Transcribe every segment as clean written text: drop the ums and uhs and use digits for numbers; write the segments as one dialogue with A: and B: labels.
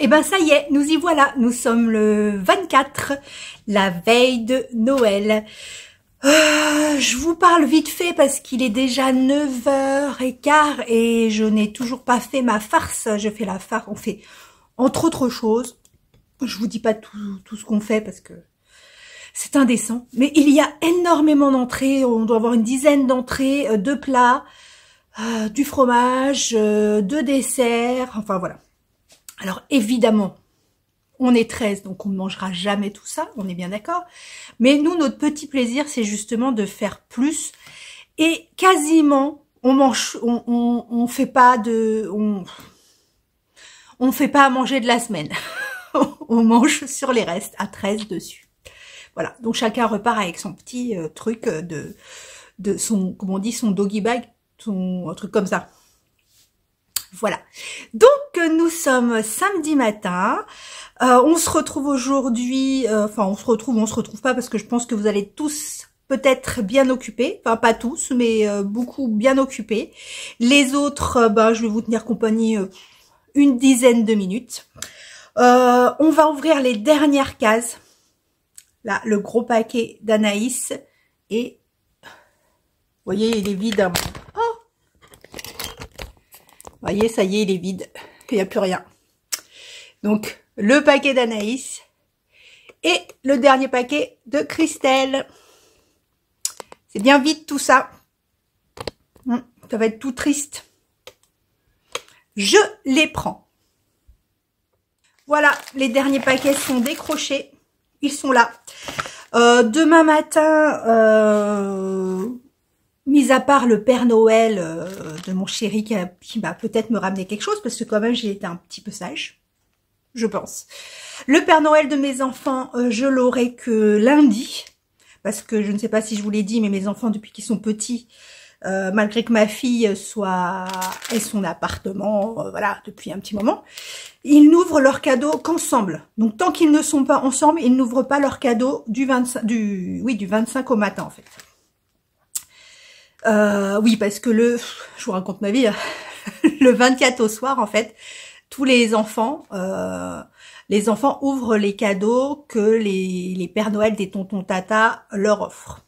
A: Et ben ça y est, nous y voilà. Nous sommes le 24, la veille de Noël. Je vous parle vite fait parce qu'il est déjà 9h15 et je n'ai toujours pas fait ma farce. Je fais la farce, on fait entre autres choses. Je vous dis pas tout ce qu'on fait parce que c'est indécent. Mais il y a énormément d'entrées. On doit avoir une dizaine d'entrées, de plats, du fromage, de desserts. Enfin voilà. Alors évidemment, on est 13, donc on ne mangera jamais tout ça, on est bien d'accord. Mais nous, notre petit plaisir, c'est justement de faire plus. Et quasiment, on fait pas à manger de la semaine. On mange sur les restes, à 13 dessus. Voilà, donc chacun repart avec son petit truc de son, comment on dit, son doggy bag, un truc comme ça. Voilà, donc nous sommes samedi matin, on se retrouve aujourd'hui, on se retrouve pas parce que je pense que vous allez tous peut-être bien occupés, enfin pas tous, mais beaucoup bien occupés. Les autres, je vais vous tenir compagnie une dizaine de minutes. On va ouvrir les dernières cases, là, le gros paquet d'Anaïs, et vous voyez, il est vide, hein. Vous voyez, ça y est, il est vide. Il n'y a plus rien. Donc, le paquet d'Anaïs et le dernier paquet de Christelle. C'est bien vide tout ça. Ça va être tout triste. Je les prends. Voilà, les derniers paquets sont décrochés. Ils sont là. Demain matin... mis à part le Père Noël de mon chéri qui va peut-être me ramener quelque chose, parce que quand même j'ai été un petit peu sage, je pense. Le Père Noël de mes enfants, je l'aurai que lundi, parce que je ne sais pas si je vous l'ai dit, mais mes enfants depuis qu'ils sont petits, malgré que ma fille ait son appartement, voilà, depuis un petit moment, ils n'ouvrent leurs cadeaux qu'ensemble. Donc tant qu'ils ne sont pas ensemble, ils n'ouvrent pas leurs cadeaux du 25 au matin en fait. Oui, parce que je vous raconte ma vie, le 24 au soir, en fait, tous les enfants ouvrent les cadeaux que les Pères Noël des tontons tata leur offrent.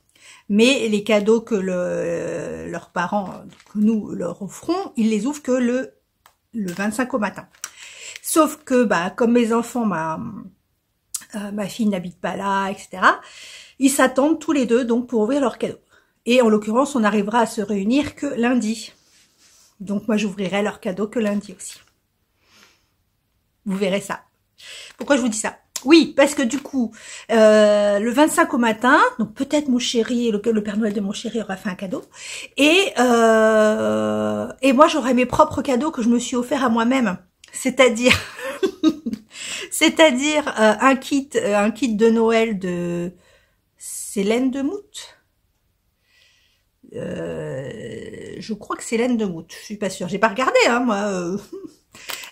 A: Mais les cadeaux que leurs parents, que nous leur offrons, ils les ouvrent que le 25 au matin. Sauf que, comme mes enfants, ma fille n'habite pas là, etc., ils s'attendent tous les deux donc pour ouvrir leurs cadeaux. Et en l'occurrence, on arrivera à se réunir que lundi. Donc moi, j'ouvrirai leurs cadeaux que lundi aussi. Vous verrez ça. Pourquoi je vous dis ça? Oui, parce que du coup, le 25 au matin, donc peut-être mon chéri, le Père Noël de mon chéri aura fait un cadeau. Et moi, j'aurai mes propres cadeaux que je me suis offert à moi-même. C'est-à-dire... un kit de Noël de Célène de Mout. Je crois que c'est laine de Mout, je suis pas sûre, j'ai pas regardé hein, moi.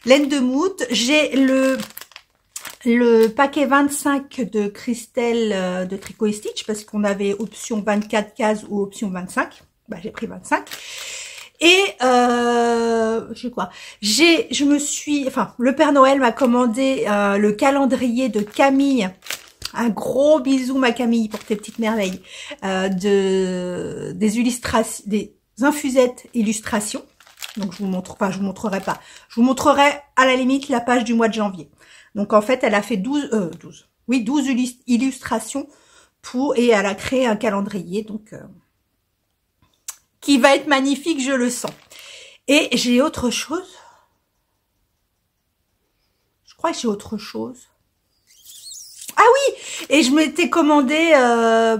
A: Laine de Mout, j'ai le paquet 25 de Christelle de Tricot et Stitch parce qu'on avait option 24 cases ou option 25. J'ai pris 25. Et le Père Noël m'a commandé le calendrier de Camille. Un gros bisou ma Camille pour tes petites merveilles. Des illustrations, des infusettes illustrations. Donc je vous montrerai pas. Je vous montrerai à la limite la page du mois de janvier. Donc en fait, elle a fait 12 illustrations et elle a créé un calendrier donc qui va être magnifique, je le sens. Et j'ai autre chose. Je crois que j'ai autre chose. Ah oui, et je m'étais commandé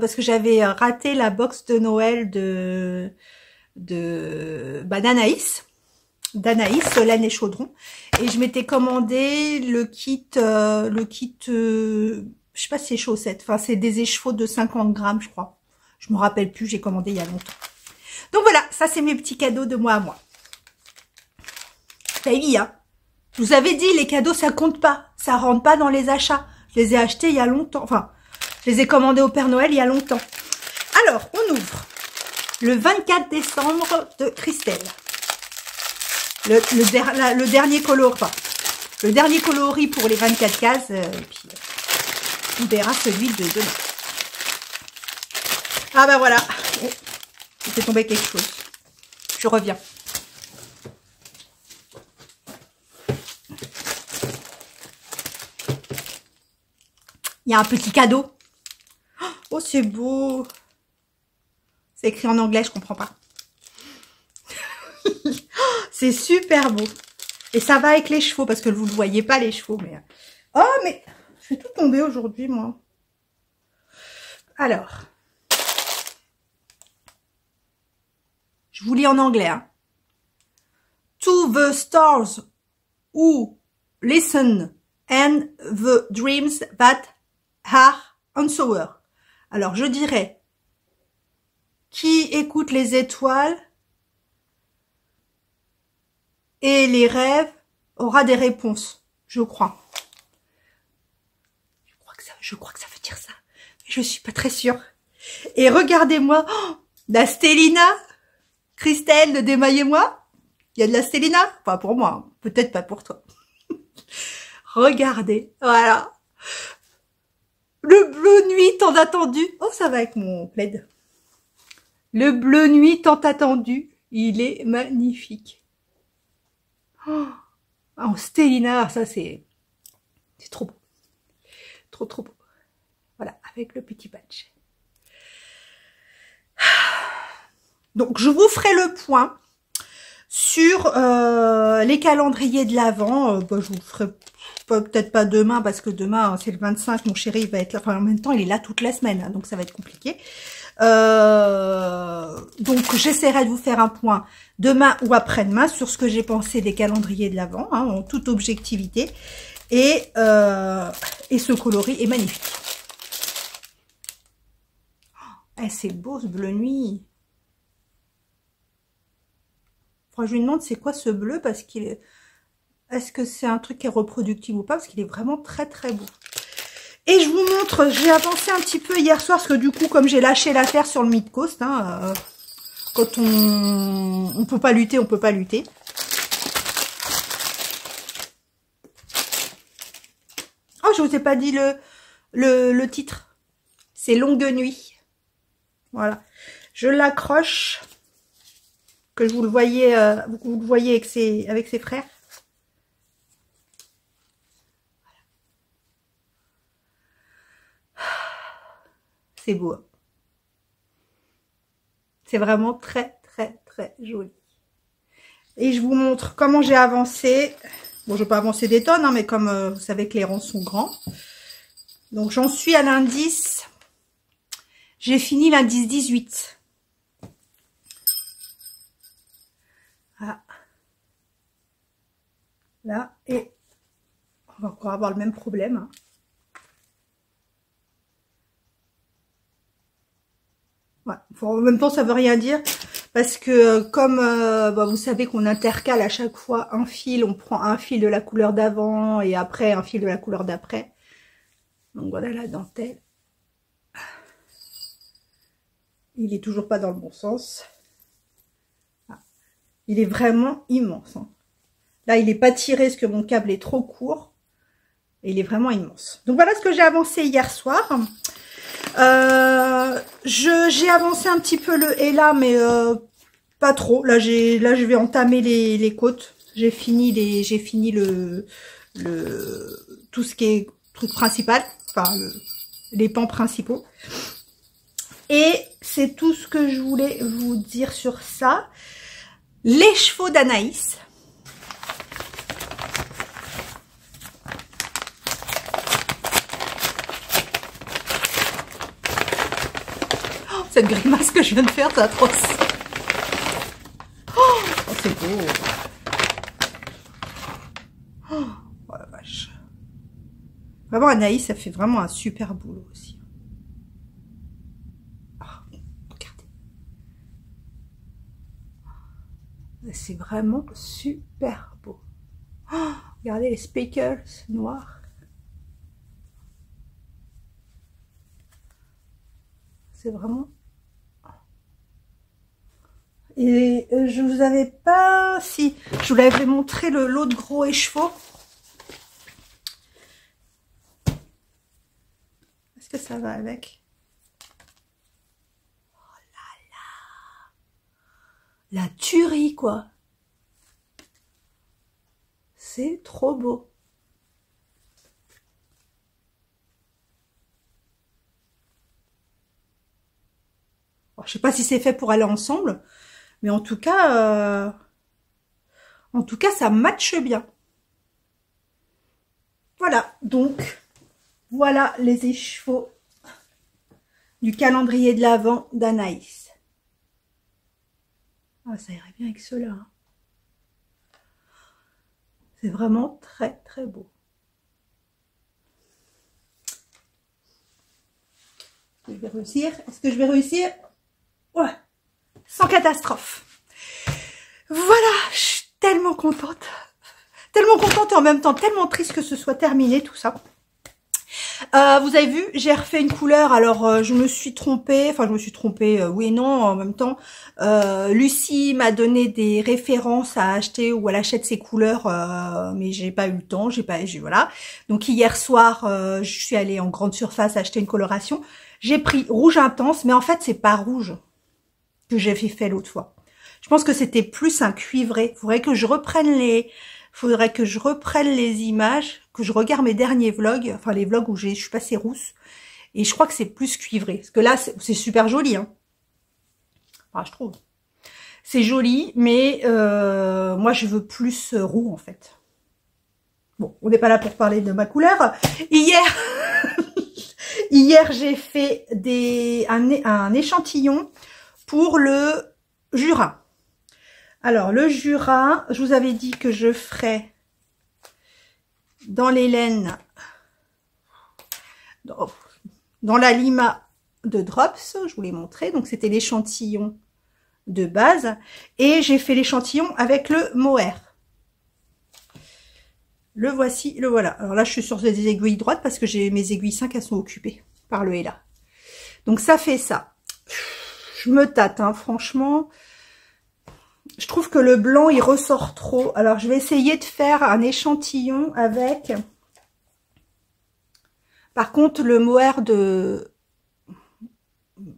A: parce que j'avais raté la box de Noël d'Anaïs, Solène et Chaudron, et je m'étais commandé le kit, je sais pas si c'est chaussettes, enfin c'est des écheveaux de 50 grammes, je crois. Je me rappelle plus, j'ai commandé il y a longtemps. Donc voilà, ça c'est mes petits cadeaux de moi à moi. Baby, hein. Je vous avais dit, les cadeaux ça compte pas, ça rentre pas dans les achats. Je les ai achetés il y a longtemps. Enfin, je les ai commandés au Père Noël il y a longtemps. Alors, on ouvre le 24 décembre de Christelle. Le dernier colo, enfin, le dernier coloris pour les 24 cases. Et puis, on verra celui de demain. Ah bah voilà. Oh, il s'est tombé quelque chose. Je reviens. Il y a un petit cadeau. Oh, c'est beau. C'est écrit en anglais, je comprends pas. C'est super beau. Et ça va avec les chevaux, parce que vous ne voyez pas les chevaux. Mais... Oh, mais je vais tout tomber aujourd'hui, moi. Alors. Je vous lis en anglais. Hein. To the stars who listen and the dreams that are answered. Alors, je dirais, qui écoute les étoiles et les rêves aura des réponses, je crois. Je crois que ça veut dire ça. Mais je suis pas très sûre. Et regardez-moi, oh, la Stélina, Christelle, démaillez-moi. Il y a de la Stélina. Enfin, pour moi, peut-être pas pour toi. Regardez, voilà. Le bleu nuit tant attendu. Oh, ça va avec mon plaid. Le bleu nuit tant attendu. Il est magnifique. Oh, en Stélina, ça c'est trop beau. Trop beau. Voilà, avec le petit badge. Donc, je vous ferai le point sur les calendriers de l'Avent. Bah, je vous ferai peut-être pas demain, parce que demain, c'est le 25, mon chéri va être là. Enfin, en même temps, il est là toute la semaine, hein, donc ça va être compliqué. Donc, j'essaierai de vous faire un point demain ou après-demain sur ce que j'ai pensé des calendriers de l'Avent, hein, en toute objectivité. Et ce coloris est magnifique. Oh, c'est beau ce bleu nuit. Enfin, je lui demande c'est quoi ce bleu, parce qu'il est... Est-ce que c'est un truc qui est reproductible ou pas, parce qu'il est vraiment très beau. Et je vous montre, j'ai avancé un petit peu hier soir, parce que du coup, comme j'ai lâché l'affaire sur le mid-coast, hein, quand on peut pas lutter, on peut pas lutter. Oh, je vous ai pas dit le titre. C'est Longue Nuit. Voilà. Je l'accroche, que vous le voyez avec ses frères. C'est beau. Hein. C'est vraiment très joli. Et je vous montre comment j'ai avancé. Bon, je vais pas avancer des tonnes, hein, mais comme vous savez que les rangs sont grands. Donc, j'en suis à l'indice. J'ai fini l'indice 18. Voilà. Là, et on va encore avoir le même problème. Hein. Ouais. En même temps, ça veut rien dire, parce que comme vous savez qu'on intercale à chaque fois un fil, on prend un fil de la couleur d'avant et après un fil de la couleur d'après. Donc voilà la dentelle. Il est toujours pas dans le bon sens. Ah. Il est vraiment immense. Hein. Là, il n'est pas tiré parce que mon câble est trop court. Et il est vraiment immense. Donc voilà ce que j'ai avancé hier soir. J'ai avancé un petit peu le héla, mais pas trop. Là, je vais entamer les côtes. J'ai fini tout ce qui est truc principal, enfin les pans principaux. Et c'est tout ce que je voulais vous dire sur ça. Les chevaux d'Anaïs. Cette grimace que je viens de faire, c'est atroce. Oh, c'est beau. Oh, la vache. Vraiment, Anaïs, ça fait vraiment un super boulot aussi. Oh, regardez. C'est vraiment super beau. Oh, regardez les speckles noirs. C'est vraiment... Et je vous avais pas... Si, je vous l'avais montré l'autre gros écheveau. que ça va avec. La tuerie, quoi. C'est trop beau. Alors, je sais pas si c'est fait pour aller ensemble, mais en tout cas, ça matche bien. Voilà, donc, voilà les écheveaux du calendrier de l'Avent d'Anaïs. Ah, ça irait bien avec ceux-là. Hein. C'est vraiment très, très beau. Je vais réussir. Est-ce que je vais réussir? Ouais, sans catastrophe. Voilà, je suis tellement contente. Tellement contente et en même temps tellement triste que ce soit terminé tout ça. Vous avez vu, j'ai refait une couleur. Alors, je me suis trompée. Enfin, je me suis trompée, oui et non, en même temps. Lucie m'a donné des références à acheter où elle achète ses couleurs, mais j'ai pas eu le temps. Voilà. Donc, hier soir, je suis allée en grande surface acheter une coloration. J'ai pris rouge intense, mais en fait, c'est pas rouge que j'ai fait l'autre fois. Je pense que c'était plus un cuivré. Faudrait que je reprenne les images, que je regarde mes derniers vlogs, enfin les vlogs où je suis passée rousse, et je crois que c'est plus cuivré. Parce que là, c'est super joli, hein. Enfin, je trouve. C'est joli, mais moi, je veux plus roux, en fait. Bon, on n'est pas là pour parler de ma couleur. Hier, j'ai fait un échantillon pour le Jura. Alors, le Jura, je vous avais dit que je ferais dans les laines, dans la Lima de Drops, je vous l'ai montré. Donc, c'était l'échantillon de base. Et j'ai fait l'échantillon avec le mohair. Le voici, le voilà. Alors là, je suis sur des aiguilles droites parce que j'ai mes aiguilles 5, elles sont occupées par le héla. Donc, ça fait ça. Je me tâte, hein, franchement. Je trouve que le blanc, il ressort trop. Alors, je vais essayer de faire un échantillon avec... Par contre, le mohair de...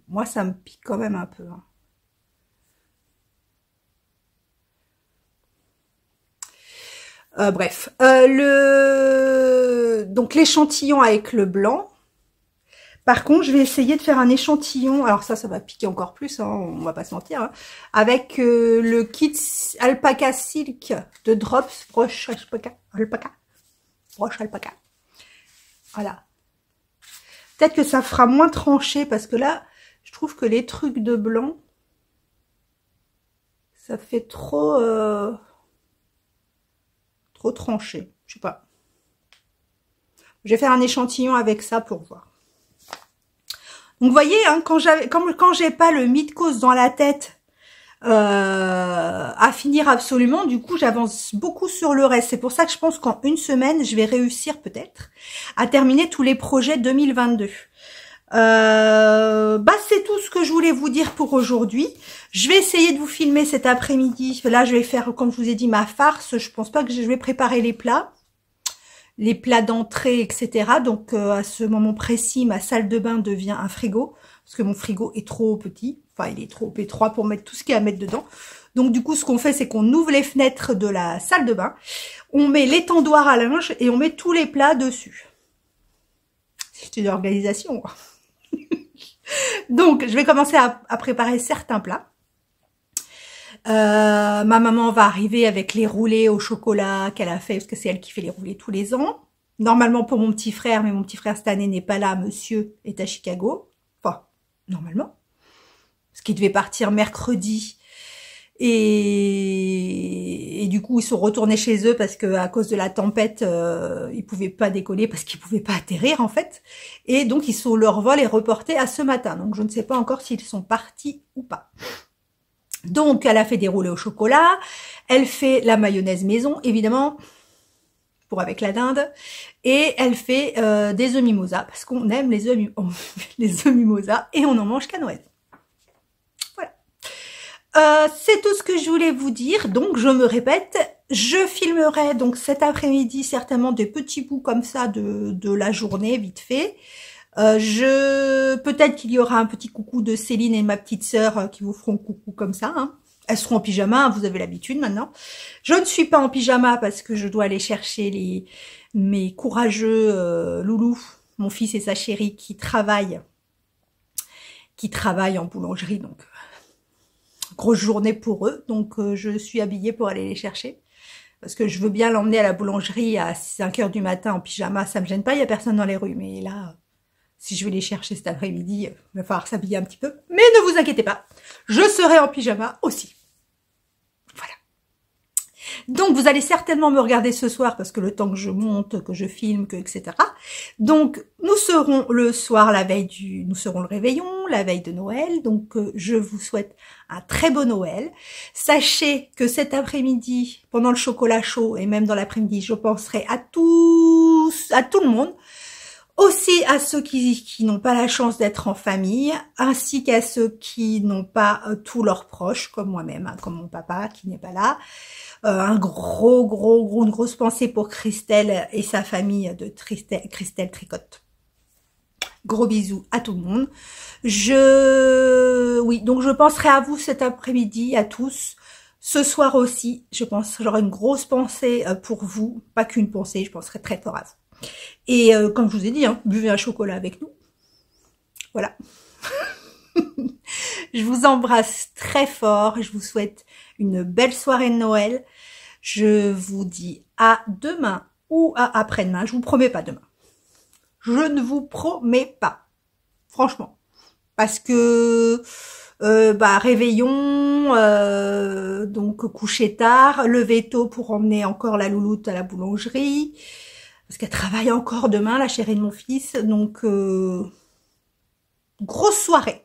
A: Moi, ça me pique quand même un peu. Hein. Bref. Donc, l'échantillon avec le blanc. Par contre, je vais essayer de faire un échantillon. Alors ça va piquer encore plus, hein, on va pas se mentir. Hein, avec le kit Alpaca Silk de Drops, broche alpaca. Voilà. Peut-être que ça fera moins tranché, parce que là, je trouve que les trucs de blanc, ça fait trop tranché. Je sais pas. Je vais faire un échantillon avec ça pour voir. Donc, vous voyez, hein, quand j'ai pas le mythos dans la tête à finir absolument, du coup, j'avance beaucoup sur le reste. C'est pour ça que je pense qu'en une semaine, je vais réussir peut-être à terminer tous les projets 2022. C'est tout ce que je voulais vous dire pour aujourd'hui. Je vais essayer de vous filmer cet après-midi. Là, je vais faire, comme je vous ai dit, ma farce. Je pense pas que je vais préparer les plats d'entrée, etc. Donc, à ce moment précis, ma salle de bain devient un frigo, parce que mon frigo est trop petit. Enfin, il est trop étroit pour mettre tout ce qu'il y a à mettre dedans. Donc, du coup, ce qu'on fait, c'est qu'on ouvre les fenêtres de la salle de bain, on met l'étendoir à linge et on met tous les plats dessus. C'est une organisation. Donc, je vais commencer à préparer certains plats. Ma maman va arriver avec les roulés au chocolat qu'elle a fait, parce que c'est elle qui fait les roulés tous les ans. Normalement pour mon petit frère, mais mon petit frère cette année n'est pas là, monsieur est à Chicago. Enfin, normalement. Parce qu'il devait partir mercredi. Et du coup, ils sont retournés chez eux parce que à cause de la tempête, ils pouvaient pas décoller parce qu'ils pouvaient pas atterrir en fait. Et donc, leur vol est reporté à ce matin. Donc, je ne sais pas encore s'ils sont partis ou pas. Donc, elle a fait des roulés au chocolat. Elle fait la mayonnaise maison, évidemment, pour avec la dinde. Et elle fait des œufs mimosa, parce qu'on aime les œufs mimosa et on n'en mange qu'à Noël. Voilà. C'est tout ce que je voulais vous dire. Donc, je me répète, je filmerai donc cet après-midi certainement des petits bouts comme ça de la journée, vite fait. Peut-être qu'il y aura un petit coucou de Céline et ma petite sœur qui vous feront coucou comme ça. Hein. Elles seront en pyjama, hein, vous avez l'habitude maintenant. Je ne suis pas en pyjama parce que je dois aller chercher mes courageux loulous, mon fils et sa chérie qui travaillent en boulangerie. Donc, grosse journée pour eux. Donc, je suis habillée pour aller les chercher. Parce que je veux bien l'emmener à la boulangerie à 5 h du matin en pyjama. Ça me gêne pas, il n'y a personne dans les rues. Mais là, si je vais les chercher cet après-midi, il va falloir s'habiller un petit peu. Mais ne vous inquiétez pas, je serai en pyjama aussi. Voilà. Donc, vous allez certainement me regarder ce soir parce que le temps que je monte, que je filme, etc. Donc, nous serons le soir, nous serons le réveillon, la veille de Noël. Donc, je vous souhaite un très beau Noël. Sachez que cet après-midi, pendant le chocolat chaud et même dans l'après-midi, je penserai à tout le monde. Aussi à ceux qui n'ont pas la chance d'être en famille, ainsi qu'à ceux qui n'ont pas tous leurs proches, comme moi-même, hein, comme mon papa qui n'est pas là. Une grosse pensée pour Christelle et sa famille de Christelle Tricotte. Gros bisous à tout le monde. Oui, donc je penserai à vous cet après-midi, à tous. Ce soir aussi, je pense, j'aurai une grosse pensée pour vous. Pas qu'une pensée, je penserai très fort à vous. Et comme je vous ai dit, hein, buvez un chocolat avec nous. Voilà. Je vous embrasse très fort. Je vous souhaite une belle soirée de Noël. Je vous dis à demain ou à après-demain. Je vous promets pas demain. Je ne vous promets pas. Franchement. Parce que réveillon, donc coucher tard, lever tôt pour emmener encore la louloute à la boulangerie. Parce qu'elle travaille encore demain, la chérie de mon fils. Donc, grosse soirée.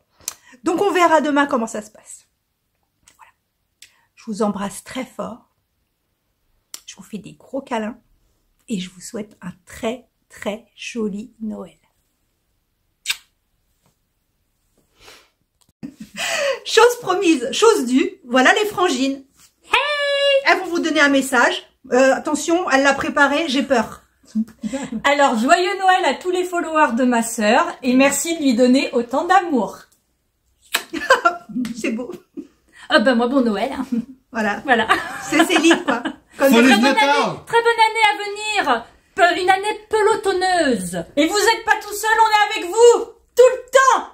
A: Donc, on verra demain comment ça se passe. Voilà. Je vous embrasse très fort. Je vous fais des gros câlins. Et je vous souhaite un très, très joli Noël. Chose promise, chose due. Voilà les frangines. Hey! Elles vont vous donner un message. Attention, elle l'a préparé, j'ai peur.
B: Alors, joyeux Noël à tous les followers de ma sœur et merci de lui donner autant d'amour.
A: C'est beau.
B: Ah ben moi, bon Noël.
A: Voilà.
B: Voilà.
A: C'est Céline, quoi. Comme
B: très bonne année à venir. Une année pelotonneuse. Et vous êtes pas tout seul, on est avec vous. Tout le temps.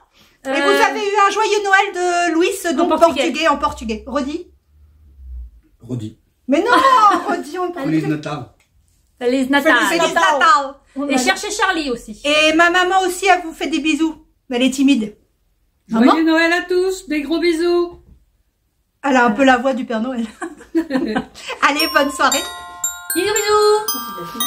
A: Et vous avez eu un joyeux Noël de Luis, donc en portugais. Redis. Mais non, redis en portugais.
C: Feliz Natal.
B: Feliz Natal.
A: Feliz Natal.
B: Et cherchez Charlie aussi.
A: Et ma maman aussi, elle vous fait des bisous. Elle est timide.
D: Joyeux Noël à tous, des gros bisous.
A: Elle a un peu la voix du Père Noël. Allez, bonne soirée.
B: Bisous, bisous.